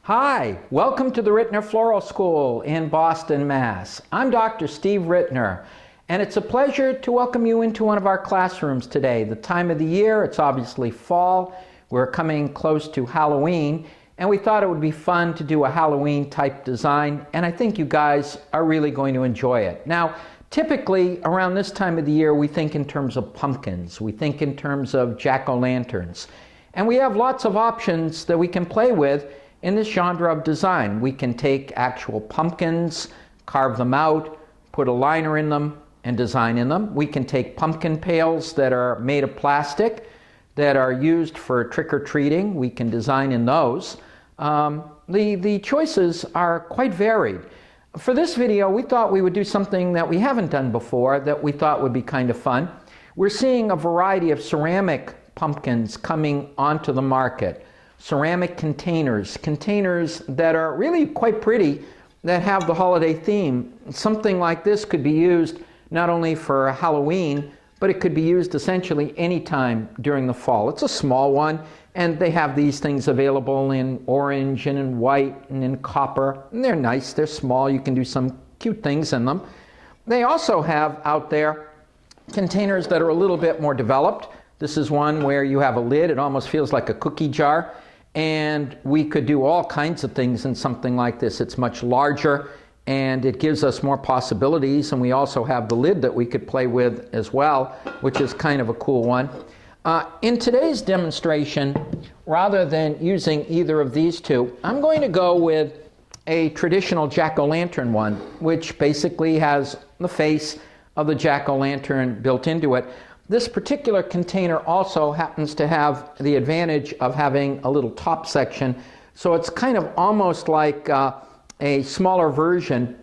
Hi, welcome to the Rittner Floral School in Boston, Mass. I'm Dr. Steve Rittner, and it's a pleasure to welcome you into one of our classrooms today. The time of the year, it's obviously fall. We're coming close to Halloween, and we thought it would be fun to do a Halloween type design, and I think you guys are really going to enjoy it. Now, typically around this time of the year, we think in terms of pumpkins. We think in terms of jack-o'-lanterns, and we have lots of options that we can play with in this genre of design. We can take actual pumpkins, carve them out, put a liner in them, and design in them. We can take pumpkin pails that are made of plastic that are used for trick-or-treating. We can design in those. The choices are quite varied. For this video, we thought we would do something that we haven't done before that we thought would be kind of fun. We're seeing a variety of ceramic pumpkins coming onto the market. Ceramic containers that are really quite pretty, that have the holiday theme. Something like this could be used not only for Halloween, but it could be used essentially anytime during the fall. It's a small one, and they have these things available in orange and in white and in copper, and they're nice, they're small, you can do some cute things in them. They also have out there containers that are a little bit more developed. This is one where you have a lid, it almost feels like a cookie jar. And we could do all kinds of things in something like this. It's much larger and it gives us more possibilities, and we also have the lid that we could play with as well, which is kind of a cool one. In today's demonstration, rather than using either of these two, I'm going to go with a traditional jack-o'-lantern one, which basically has the face of the jack-o'-lantern built into it. This particular container also happens to have the advantage of having a little top section, so it's kind of almost like a smaller version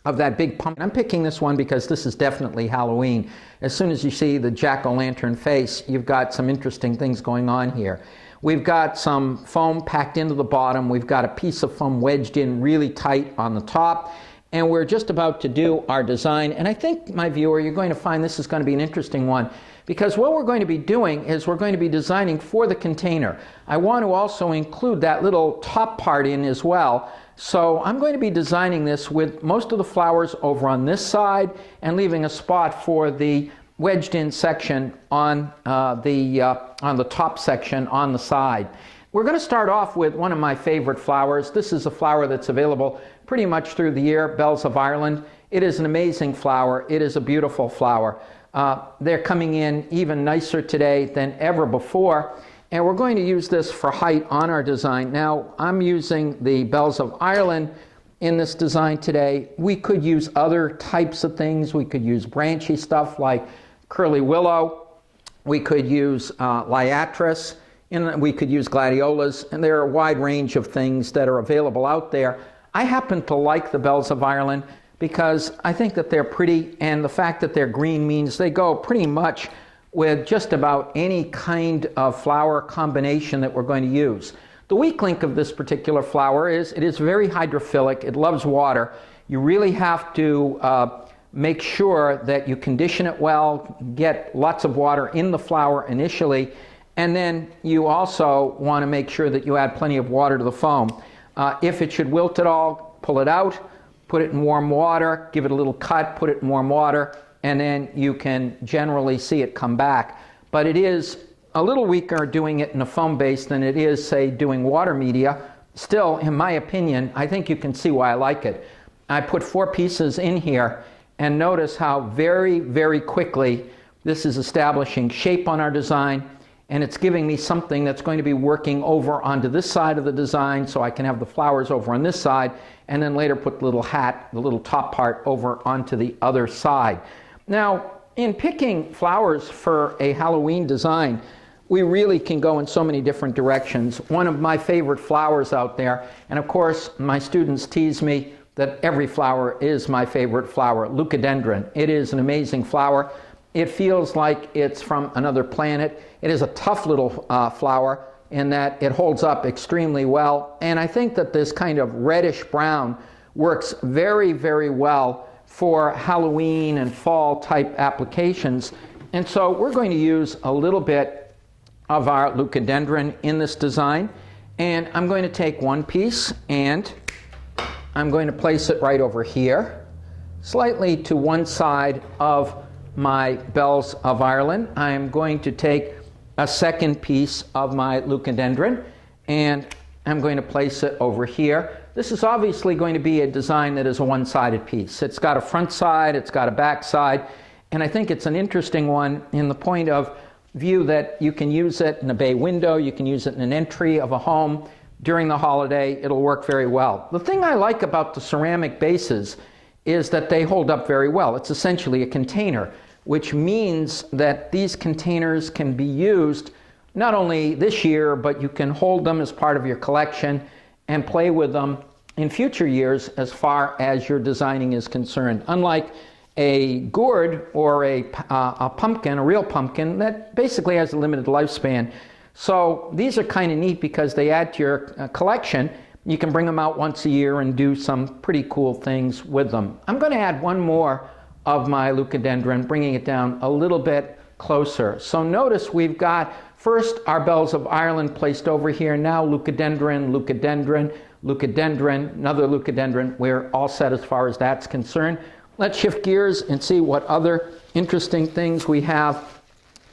of that big pumpkin. I'm picking this one because this is definitely Halloween. As soon as you see the jack-o'-lantern face, you've got some interesting things going on here. We've got some foam packed into the bottom. We've got a piece of foam wedged in really tight on the top. And we're just about to do our design. And I think, my viewer, you're going to find this is going to be an interesting one, because what we're going to be doing is we're going to be designing for the container. I want to also include that little top part in as well. So I'm going to be designing this with most of the flowers over on this side and leaving a spot for the wedged in section on the top section on the side. We're going to start off with one of my favorite flowers. This is a flower that's available pretty much through the year, Bells of Ireland. It is an amazing flower. It is a beautiful flower. They're coming in even nicer today than ever before, and we're going to use this for height on our design. Now, I'm using the Bells of Ireland in this design today. We could use other types of things. We could use branchy stuff like curly willow. We could use liatris. And we could use gladiolas, and there are a wide range of things that are available out there. I happen to like the Bells of Ireland because I think that they're pretty, and the fact that they're green means they go pretty much with just about any kind of flower combination that we're going to use. The weak link of this particular flower is it is very hydrophilic. It loves water. You really have to make sure that you condition it well, get lots of water in the flower initially, and then you also want to make sure that you add plenty of water to the foam. If it should wilt at all, pull it out, put it in warm water, give it a little cut, put it in warm water, and then you can generally see it come back. But it is a little weaker doing it in a foam base than it is, say, doing water media. Still, in my opinion, I think you can see why I like it. I put 4 pieces in here, and notice how very, very quickly this is establishing shape on our design. And it's giving me something that's going to be working over onto this side of the design, so I can have the flowers over on this side, and then later put the little hat, the little top part, over onto the other side. Now, in picking flowers for a Halloween design, we really can go in so many different directions. One of my favorite flowers out there, and of course my students tease me that every flower is my favorite flower, leucadendron. It is an amazing flower. It feels like it's from another planet. It is a tough little flower in that it holds up extremely well. And I think that this kind of reddish brown works very, very well for Halloween and fall type applications. And so we're going to use a little bit of our leucadendron in this design. And I'm going to take one piece and I'm going to place it right over here, slightly to one side of my bells of Ireland. I'm going to take a second piece of my leucadendron and I'm going to place it over here. This is obviously going to be a design that is a one-sided piece. It's got a front side, it's got a back side, and I think it's an interesting one in the point of view that you can use it in a bay window, you can use it in an entry of a home. During the holiday, it'll work very well. The thing I like about the ceramic bases is that they hold up very well. It's essentially a container, which means that these containers can be used not only this year, but you can hold them as part of your collection and play with them in future years as far as your designing is concerned. Unlike a gourd or a pumpkin, a real pumpkin, that basically has a limited lifespan. So these are kind of neat because they add to your collection. You can bring them out once a year and do some pretty cool things with them. I'm going to add one more of my leucadendron, bringing it down a little bit closer. So notice we've got first our bells of Ireland placed over here. Now leucadendron, leucadendron, leucadendron, another leucadendron. We're all set as far as that's concerned. Let's shift gears and see what other interesting things we have.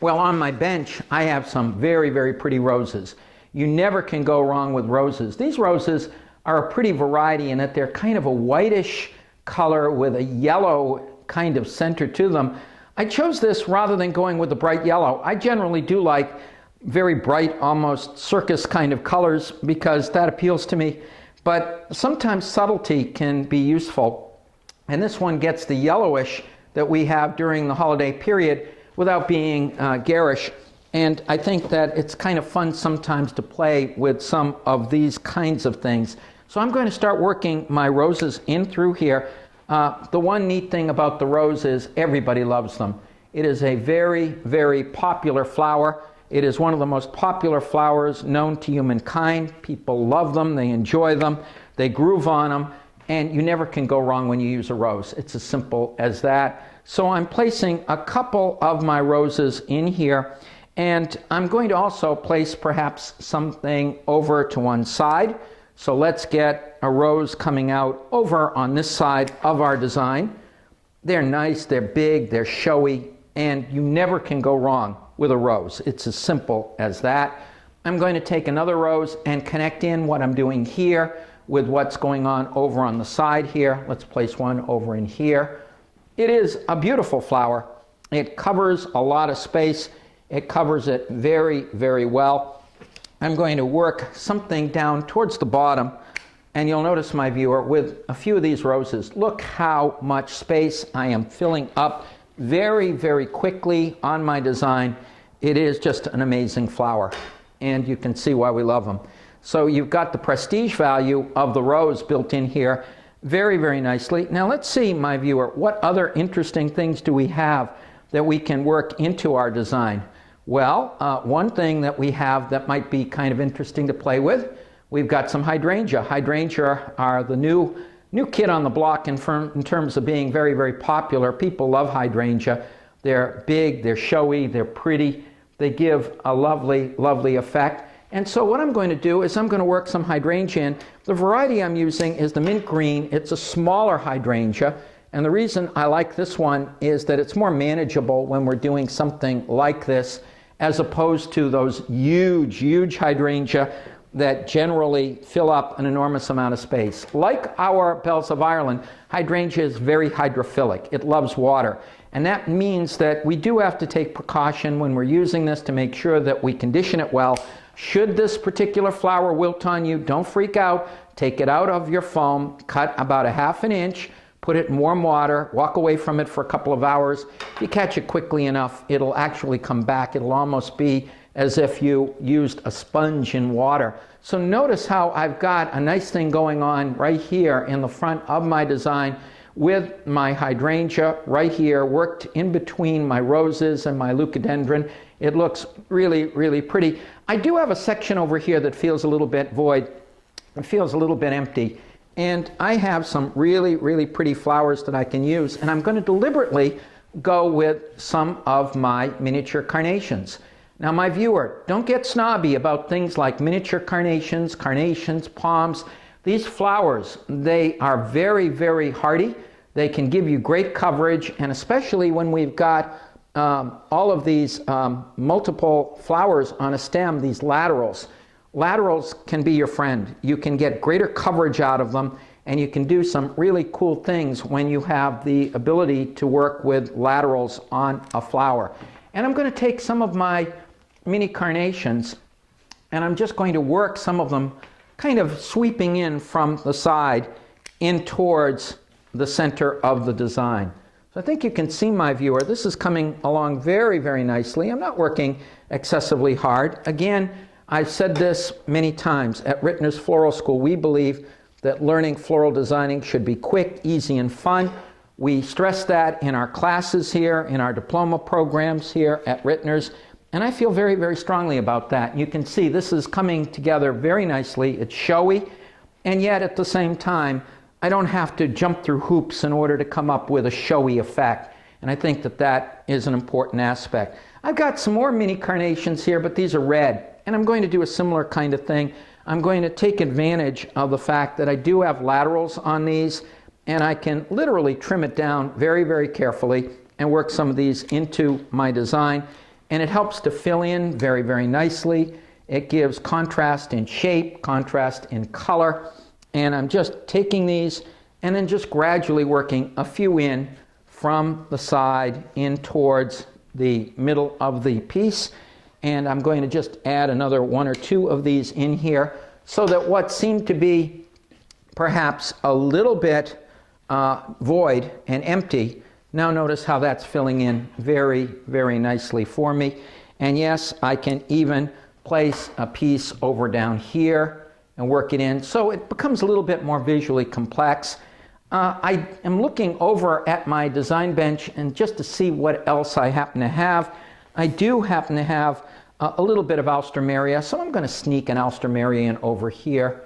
Well, on my bench, I have some very, very pretty roses. You never can go wrong with roses. These roses are a pretty variety in that they're kind of a whitish color with a yellow kind of center to them. I chose this rather than going with the bright yellow. I generally do like very bright, almost circus kind of colors because that appeals to me. But sometimes subtlety can be useful. And this one gets the yellowish that we have during the holiday period without being garish. And I think that it's kind of fun sometimes to play with some of these kinds of things. So I'm going to start working my roses in through here. The one neat thing about the rose is everybody loves them. It is a very, very popular flower. It is one of the most popular flowers known to humankind. People love them, they enjoy them, they groove on them, and you never can go wrong when you use a rose. It's as simple as that. So I'm placing a couple of my roses in here, and I'm going to also place perhaps something over to one side. So let's get a rose coming out over on this side of our design. They're nice, they're big, they're showy, and you never can go wrong with a rose. It's as simple as that. I'm going to take another rose and connect in what I'm doing here with what's going on over on the side here. Let's place one over in here. It is a beautiful flower. It covers a lot of space. It covers it very, very well. I'm going to work something down towards the bottom, and you'll notice, my viewer, with a few of these roses, look how much space I am filling up very, very quickly on my design. It is just an amazing flower, and you can see why we love them. So you've got the prestige value of the rose built in here very, very nicely. Now let's see, my viewer, what other interesting things do we have that we can work into our design? Well, one thing that we have that might be kind of interesting to play with, we've got some hydrangea. Hydrangea are the new kid on the block in terms of being very, very popular. People love hydrangea. They're big, they're showy, they're pretty. They give a lovely, lovely effect. And so what I'm going to do is I'm going to work some hydrangea in. The variety I'm using is the mint green. It's a smaller hydrangea. And the reason I like this one is that it's more manageable when we're doing something like this, as opposed to those huge, huge hydrangea that generally fill up an enormous amount of space. Like our bells of Ireland, hydrangea is very hydrophilic. It loves water. And that means that we do have to take precaution when we're using this to make sure that we condition it well. Should this particular flower wilt on you, don't freak out. Take it out of your foam, cut about 1/2 inch, put it in warm water, walk away from it for a couple of hours. If you catch it quickly enough, it'll actually come back. It'll almost be as if you used a sponge in water. So notice how I've got a nice thing going on right here in the front of my design with my hydrangea right here, worked in between my roses and my leucadendron. It looks really, really pretty. I do have a section over here that feels a little bit void. It feels a little bit empty. And I have some really, really pretty flowers that I can use. And I'm going to deliberately go with some of my miniature carnations. Now, my viewer, don't get snobby about things like miniature carnations, palms. These flowers, they are very, very hardy. They can give you great coverage, and especially when we've got all of these multiple flowers on a stem, these laterals. Laterals can be your friend. You can get greater coverage out of them, and you can do some really cool things when you have the ability to work with laterals on a flower. And I'm going to take some of my mini carnations, and I'm just going to work some of them kind of sweeping in from the side in towards the center of the design. So I think you can see, my viewer, this is coming along very, very nicely. I'm not working excessively hard. Again, I've said this many times. At Rittner's Floral School, we believe that learning floral designing should be quick, easy, and fun. We stress that in our classes here, in our diploma programs here at Rittner's, and I feel very, very strongly about that. You can see this is coming together very nicely. It's showy, and yet at the same time, I don't have to jump through hoops in order to come up with a showy effect, and I think that that is an important aspect. I've got some more mini carnations here, but these are red, and I'm going to do a similar kind of thing. I'm going to take advantage of the fact that I do have laterals on these, and I can literally trim it down very, very carefully and work some of these into my design, and it helps to fill in very, very nicely. It gives contrast in shape, contrast in color, and I'm just taking these and then just gradually working a few in from the side in towards the middle of the piece. And I'm going to just add another one or two of these in here so that what seemed to be perhaps a little bit void and empty, now notice how that's filling in very, very nicely for me. And yes, I can even place a piece over down here and work it in, so it becomes a little bit more visually complex. I am looking over at my design bench and just to see what else I happen to have. I do happen to have a little bit of alstroemeria, so I'm going to sneak an alstroemeria in over here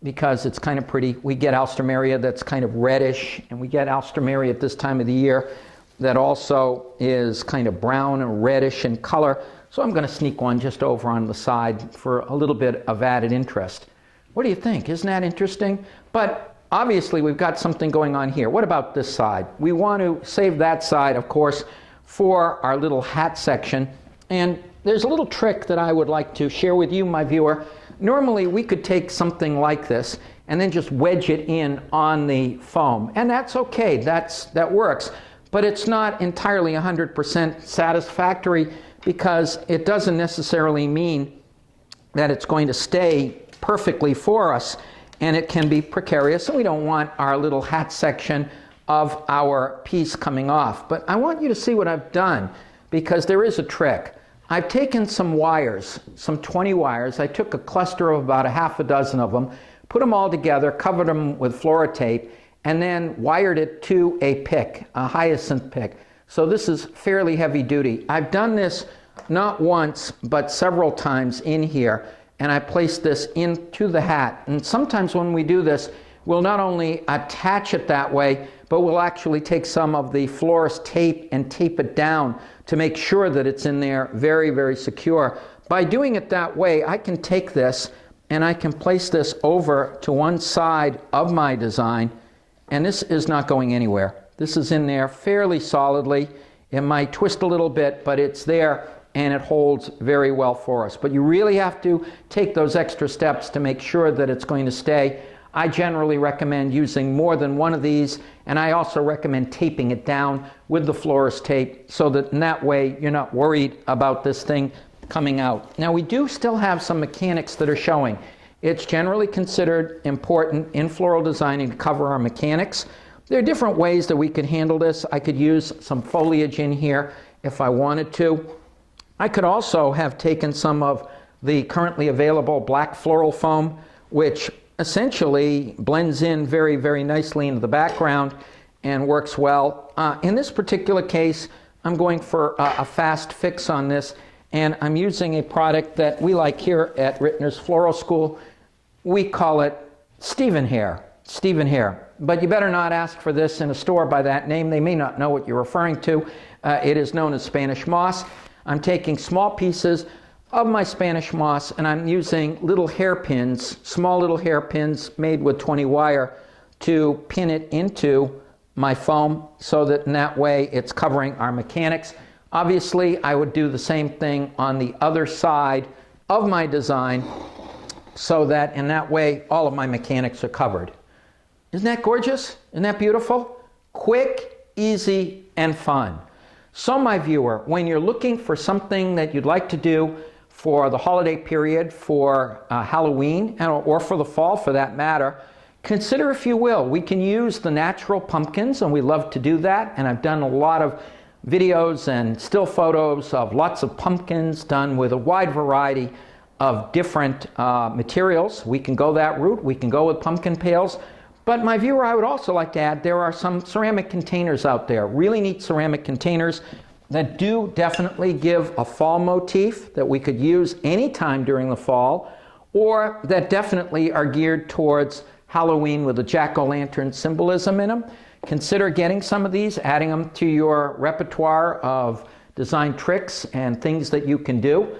because it's kind of pretty. We get alstroemeria that's kind of reddish, and we get alstroemeria at this time of the year that also is kind of brown and reddish in color. So I'm going to sneak one just over on the side for a little bit of added interest. What do you think? Isn't that interesting? But obviously we've got something going on here. What about this side? We want to save that side, of course, for our little hat section. And there's a little trick that I would like to share with you, my viewer. Normally we could take something like this and then just wedge it in on the foam. And that's okay, that works. But it's not entirely 100% satisfactory because it doesn't necessarily mean that it's going to stay perfectly for us, and it can be precarious, and we don't want our little hat section of our piece coming off. But I want you to see what I've done, because there is a trick. I've taken some wires, some 20 wires. I took a cluster of about a half a dozen of them, put them all together, covered them with flora tape, and then wired it to a pick, a hyacinth pick. So this is fairly heavy duty. I've done this not once, but several times in here, and I place this into the hat. And sometimes when we do this, we'll not only attach it that way, but we'll actually take some of the florist tape and tape it down to make sure that it's in there very, very secure. By doing it that way, I can take this and I can place this over to one side of my design, and this is not going anywhere. This is in there fairly solidly. It might twist a little bit, but it's there, and it holds very well for us. But you really have to take those extra steps to make sure that it's going to stay. I generally recommend using more than one of these, and I also recommend taping it down with the florist tape so that in that way you're not worried about this thing coming out. Now we do still have some mechanics that are showing. It's generally considered important in floral designing to cover our mechanics. There are different ways that we could handle this. I could use some foliage in here if I wanted to. I could also have taken some of the currently available black floral foam, which essentially blends in very, very nicely into the background and works well. In this particular case, I'm going for a fast fix on this, and I'm using a product that we like here at Rittner's Floral School. We call it Stephen Hair. But you better not ask for this in a store by that name. They may not know what you're referring to. It is known as Spanish moss. I'm taking small pieces of my Spanish moss and I'm using little hairpins, small little hairpins made with 20 wire to pin it into my foam so that in that way it's covering our mechanics. Obviously, I would do the same thing on the other side of my design so that in that way all of my mechanics are covered. Isn't that gorgeous? Isn't that beautiful? Quick, easy, and fun. So my viewer, when you're looking for something that you'd like to do for the holiday period, for Halloween, or for the fall for that matter, consider, if you will, we can use the natural pumpkins, and we love to do that, and I've done a lot of videos and still photos of lots of pumpkins done with a wide variety of different materials. We can go that route. We can go with pumpkin pails. But my viewer, I would also like to add, there are some ceramic containers out there, really neat ceramic containers that do definitely give a fall motif that we could use anytime during the fall, or that definitely are geared towards Halloween with a jack-o'-lantern symbolism in them. Consider getting some of these, adding them to your repertoire of design tricks and things that you can do.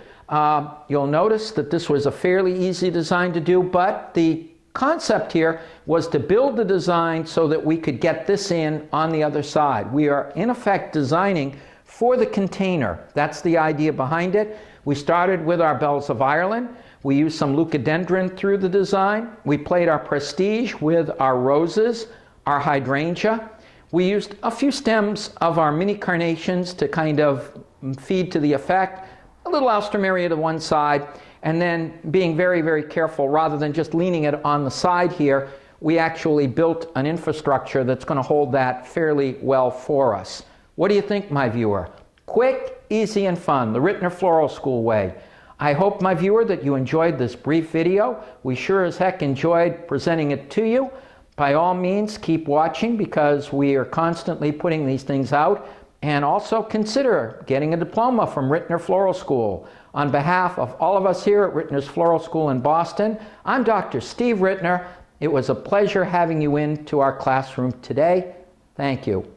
You'll notice that this was a fairly easy design to do, but the concept here was to build the design so that we could get this in on the other side. We are in effect designing for the container. That's the idea behind it. We started with our bells of Ireland. We used some leucadendron through the design. We played our prestige with our roses, our hydrangea. We used a few stems of our mini carnations to kind of feed to the effect, a little alstroemeria to one side, and then being very, very careful, rather than just leaning it on the side here, we actually built an infrastructure that's going to hold that fairly well for us. What do you think, my viewer? Quick, easy, and fun, the Rittner Floral School way. I hope, my viewer, that you enjoyed this brief video. We sure as heck enjoyed presenting it to you. By all means, keep watching because we are constantly putting these things out. And also consider getting a diploma from Rittner Floral School. On behalf of all of us here at Rittner's Floral School in Boston, I'm Dr. Steve Rittner. It was a pleasure having you into our classroom today. Thank you.